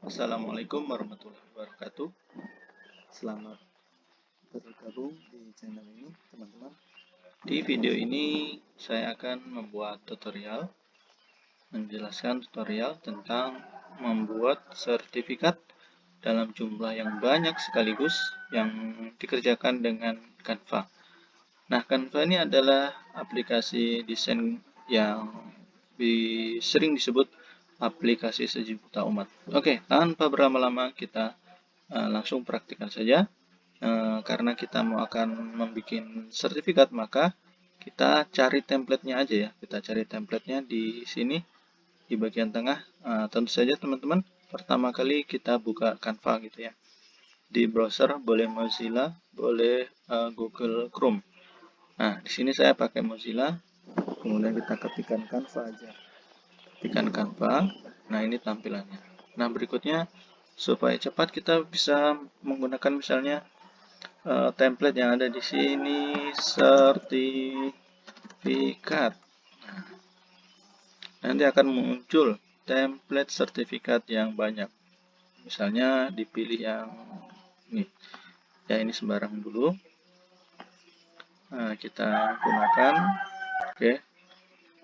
Assalamualaikum warahmatullahi wabarakatuh. Selamat bergabung di channel ini, teman-teman. Di video ini saya akan membuat tutorial, menjelaskan tutorial tentang membuat sertifikat dalam jumlah yang banyak sekaligus yang dikerjakan dengan Canva. Nah, Canva ini adalah aplikasi desain yang sering disebut aplikasi sejuta umat. Oke, tanpa berlama-lama kita langsung praktikkan saja. Karena kita mau akan membuat sertifikat, maka kita cari templatenya aja ya. Kita cari templatenya di sini di bagian tengah. Tentu saja teman-teman, pertama kali kita buka Canva gitu ya. Di browser boleh Mozilla, boleh Google Chrome. Nah, di sini saya pakai Mozilla. Kemudian kita ketikkan Canva aja. Ketikkan Canva. Nah, ini tampilannya. Nah, berikutnya supaya cepat kita bisa menggunakan misalnya template yang ada di sini, sertifikat. Nah, nanti akan muncul template sertifikat yang banyak. Misalnya dipilih yang ini. Ya, ini sembarang dulu. Nah, kita gunakan. Oke.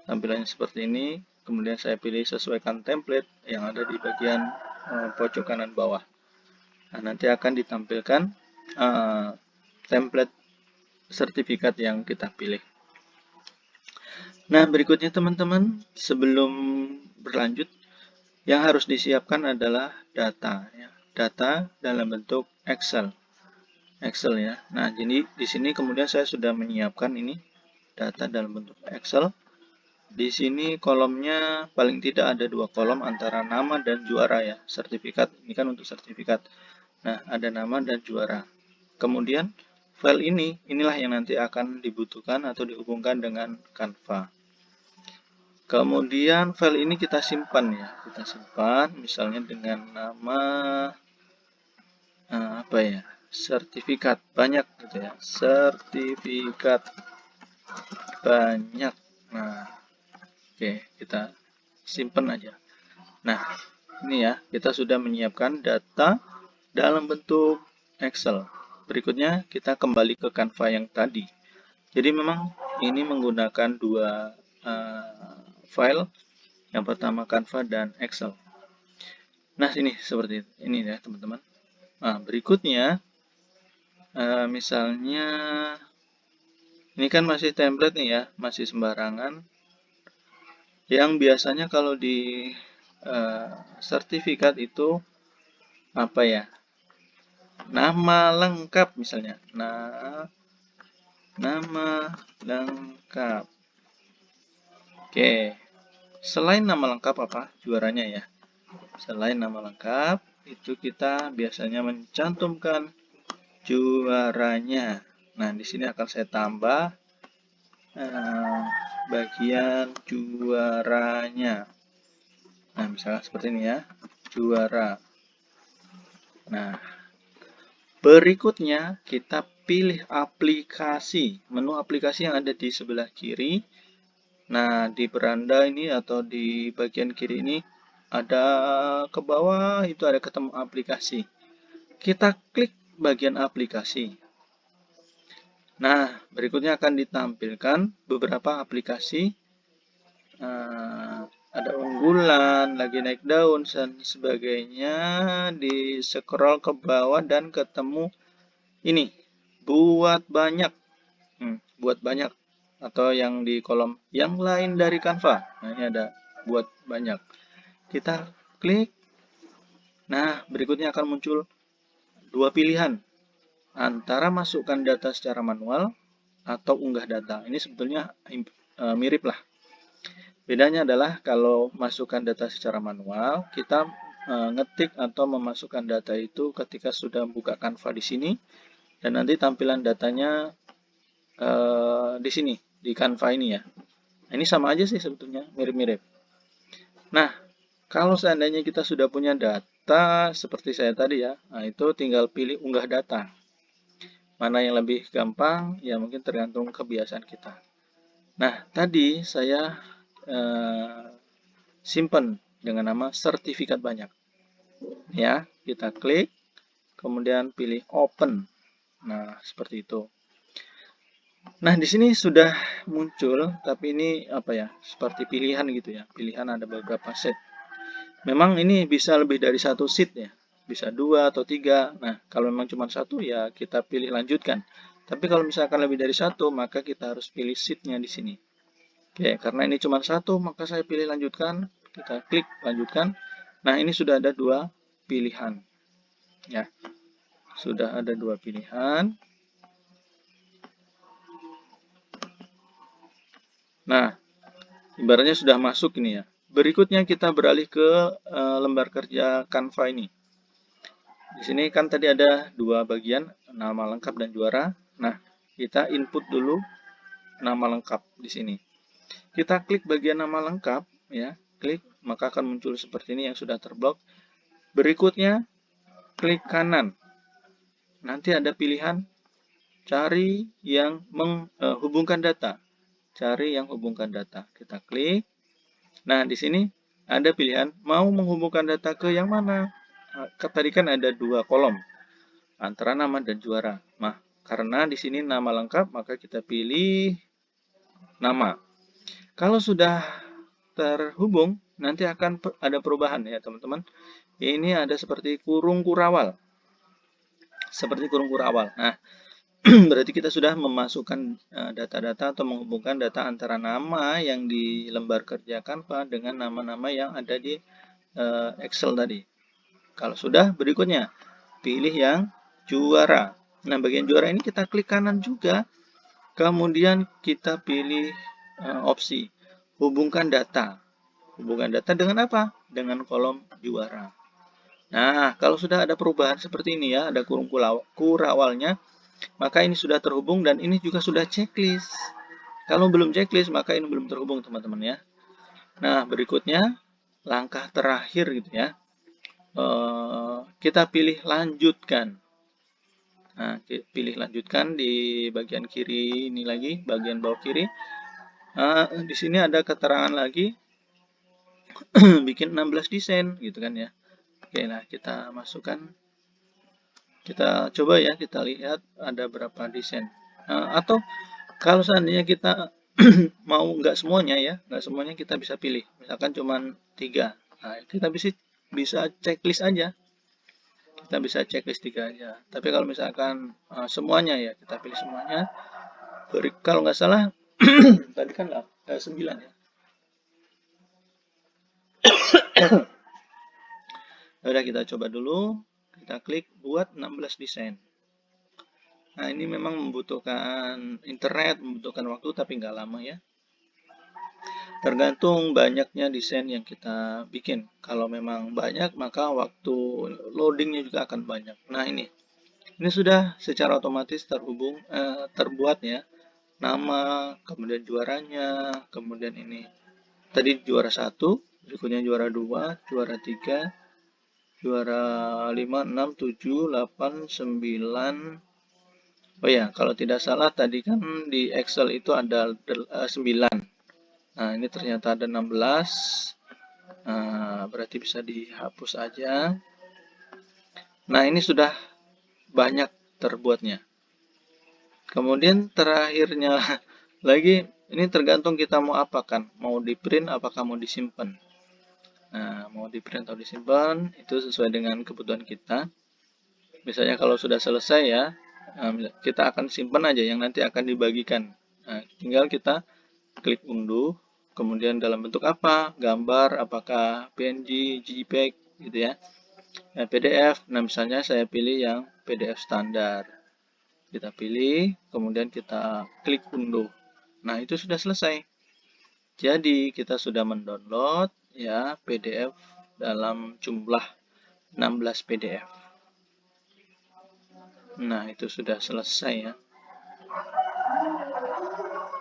Tampilannya seperti ini. Kemudian saya pilih sesuaikan template yang ada di bagian pojok kanan bawah. Nah, nanti akan ditampilkan template sertifikat yang kita pilih. Nah, berikutnya teman-teman, sebelum berlanjut, yang harus disiapkan adalah data. Ya. Data dalam bentuk Excel. Excel ya. Nah, jadi di sini kemudian saya sudah menyiapkan ini data dalam bentuk Excel. Di sini kolomnya paling tidak ada 2 kolom antara nama dan juara ya. Sertifikat, ini kan untuk sertifikat. Nah, ada nama dan juara. Kemudian file inilah yang nanti akan dibutuhkan atau dihubungkan dengan Canva. Kemudian file ini kita simpan ya. Kita simpan misalnya dengan nama apa ya? Sertifikat banyak gitu ya. Sertifikat banyak. Nah, oke, kita simpan aja. Nah, ini ya, kita sudah menyiapkan data dalam bentuk Excel. Berikutnya, kita kembali ke Canva yang tadi. Jadi memang ini menggunakan dua file. Yang pertama Canva dan Excel. Nah, ini seperti ini ya, teman-teman. Nah, berikutnya, misalnya, ini kan masih template nih ya, masih sembarangan. Yang biasanya kalau di sertifikat itu apa ya? Nama lengkap misalnya. Nah, nama lengkap. Oke. Selain nama lengkap apa? Juaranya ya. Selain nama lengkap, itu kita biasanya mencantumkan juaranya. Nah, di sini akan saya tambah bagian juaranya. Nah, misalnya seperti ini ya, juara. Nah, berikutnya kita pilih aplikasi, menu aplikasi yang ada di sebelah kiri. Nah, di beranda ini atau di bagian kiri ini ada ke bawah itu ada ketemu aplikasi. Kita klik bagian aplikasi. Nah, berikutnya akan ditampilkan beberapa aplikasi. Ada unggulan, lagi naik daun, dan sebagainya. Di scroll ke bawah dan ketemu ini, buat banyak. Buat banyak. Atau yang di kolom yang lain dari Canva. Nah, ini ada buat banyak. Kita klik. Nah, berikutnya akan muncul dua pilihan. Antara masukkan data secara manual atau unggah data. Ini sebetulnya mirip lah. Bedanya adalah kalau masukkan data secara manual, kita ngetik atau memasukkan data itu ketika sudah buka Canva di sini. Dan nanti tampilan datanya di sini. Di Canva ini ya. Nah, ini sama aja sih sebetulnya, mirip-mirip. Nah, kalau seandainya kita sudah punya data seperti saya tadi ya, nah itu tinggal pilih unggah data. Mana yang lebih gampang, ya mungkin tergantung kebiasaan kita. Nah, tadi saya simpan dengan nama sertifikat banyak. Ya, kita klik, kemudian pilih open. Nah, seperti itu. Nah, di sini sudah muncul, tapi ini apa ya? Seperti pilihan gitu ya. Pilihan ada beberapa set. Memang ini bisa lebih dari satu sheet ya. Bisa 2 atau 3. Nah, kalau memang cuma satu ya kita pilih lanjutkan. Tapi kalau misalkan lebih dari satu, maka kita harus pilih sheet-nya di sini. Oke, karena ini cuma satu, maka saya pilih lanjutkan. Kita klik lanjutkan. Nah, ini sudah ada 2 pilihan. Ya, sudah ada 2 pilihan. Nah, ibaratnya sudah masuk ini ya. Berikutnya kita beralih ke lembar kerja Canva ini. Di sini kan tadi ada 2 bagian, nama lengkap dan juara. Nah, kita input dulu nama lengkap di sini. Kita klik bagian nama lengkap, ya, klik, maka akan muncul seperti ini yang sudah terblok. Berikutnya, klik kanan. Nanti ada pilihan cari yang menghubungkan data. Cari yang hubungkan data. Kita klik. Nah, di sini ada pilihan mau menghubungkan data ke yang mana. Tadi kan ada 2 kolom antara nama dan juara. Nah, karena di sini nama lengkap, maka kita pilih nama. Kalau sudah terhubung, nanti akan ada perubahan ya teman-teman. Ini ada seperti kurung kurawal. Seperti kurung kurawal. Nah, berarti kita sudah memasukkan data-data atau menghubungkan data antara nama yang di lembar kerja Canva dengan nama-nama yang ada di Excel tadi. Kalau sudah, berikutnya pilih yang juara. Nah, bagian juara ini kita klik kanan juga. Kemudian kita pilih opsi hubungkan data. Hubungkan data dengan apa? Dengan kolom juara. Nah, kalau sudah ada perubahan seperti ini ya, ada kurung kurawalnya, maka ini sudah terhubung dan ini juga sudah checklist. Kalau belum checklist, maka ini belum terhubung teman-teman ya. Nah, berikutnya langkah terakhir gitu ya. Kita pilih lanjutkan. Nah, pilih lanjutkan di bagian kiri ini lagi, bagian bawah kiri. Di sini ada keterangan lagi, bikin 16 desain gitu kan ya. Oke, nah kita masukkan, kita coba ya, kita lihat ada berapa desain. Atau kalau seandainya kita mau nggak semuanya ya, nggak semuanya kita bisa pilih. Misalkan cuma 3. Nah, kita bisa checklist aja. Kita bisa checklist 3 aja. Tapi kalau misalkan semuanya ya, kita pilih semuanya. Kalau nggak salah, tadi kan 9 ya. Udah, kita coba dulu. Kita klik buat 16 desain. Nah, ini memang membutuhkan internet, membutuhkan waktu, tapi nggak lama ya. Tergantung banyaknya desain yang kita bikin. Kalau memang banyak, maka waktu loadingnya juga akan banyak. Nah, ini sudah secara otomatis terbuat ya. Nama, kemudian juaranya, kemudian ini. Tadi juara 1, berikutnya juara 2, juara 3, juara 5, 6, 7, 8, 9. Oh ya, kalau tidak salah tadi kan di Excel itu ada 9. Nah, ini ternyata ada 16. Nah, berarti bisa dihapus aja. Nah, ini sudah banyak terbuatnya. Kemudian terakhirnya lagi, ini tergantung kita mau apa kan. Mau di print, apakah mau disimpan. Nah, mau di print atau disimpan, itu sesuai dengan kebutuhan kita. Misalnya kalau sudah selesai ya, kita akan simpan aja yang nanti akan dibagikan. Nah, tinggal kita klik unduh, kemudian dalam bentuk apa, gambar, apakah PNG, JPEG gitu ya. Nah, PDF, nah misalnya saya pilih yang PDF standar. Kita pilih, kemudian kita klik unduh. Nah, itu sudah selesai. Jadi, kita sudah mendownload ya PDF dalam jumlah 16 PDF. Nah, itu sudah selesai ya.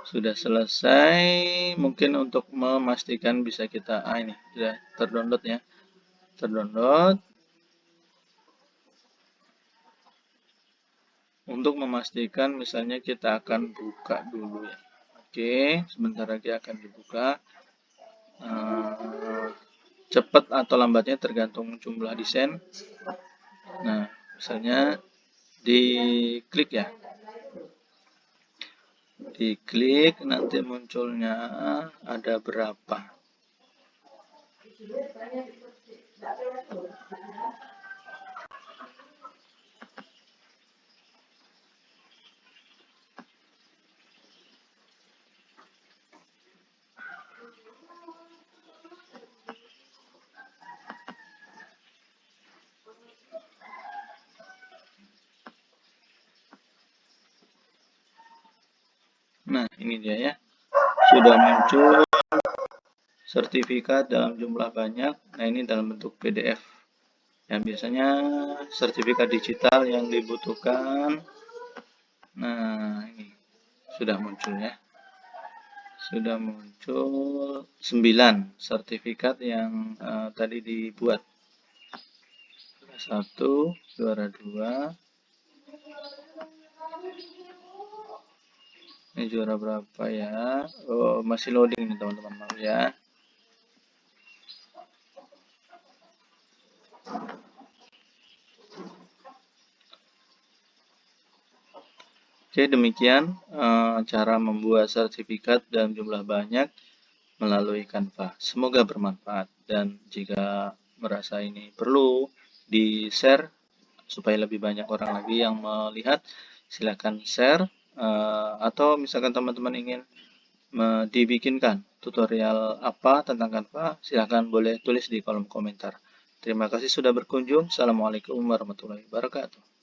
Sudah selesai. Mungkin untuk memastikan bisa kita, ini sudah terdownload ya. Terdownload. Untuk memastikan misalnya kita akan buka dulu ya. Oke, sebentar lagi akan dibuka. cepat atau lambatnya tergantung jumlah desain. Nah, misalnya diklik ya. Diklik, nanti munculnya ada berapa. Nah, ini dia ya. Sudah muncul sertifikat dalam jumlah banyak. Nah, ini dalam bentuk PDF. Yang biasanya sertifikat digital yang dibutuhkan. Nah, ini sudah muncul ya. Sudah muncul 9 sertifikat yang tadi dibuat. Juara 1, juara 2. Ini juara berapa ya? Oh, masih loading nih teman-teman, maaf ya. Oke, demikian cara membuat sertifikat dalam jumlah banyak melalui Canva. Semoga bermanfaat, dan jika merasa ini perlu di-share supaya lebih banyak orang lagi yang melihat, silakan share, atau misalkan teman-teman ingin dibikinkan tutorial apa tentang Canva, silakan boleh tulis di kolom komentar. Terima kasih sudah berkunjung. Assalamualaikum warahmatullahi wabarakatuh.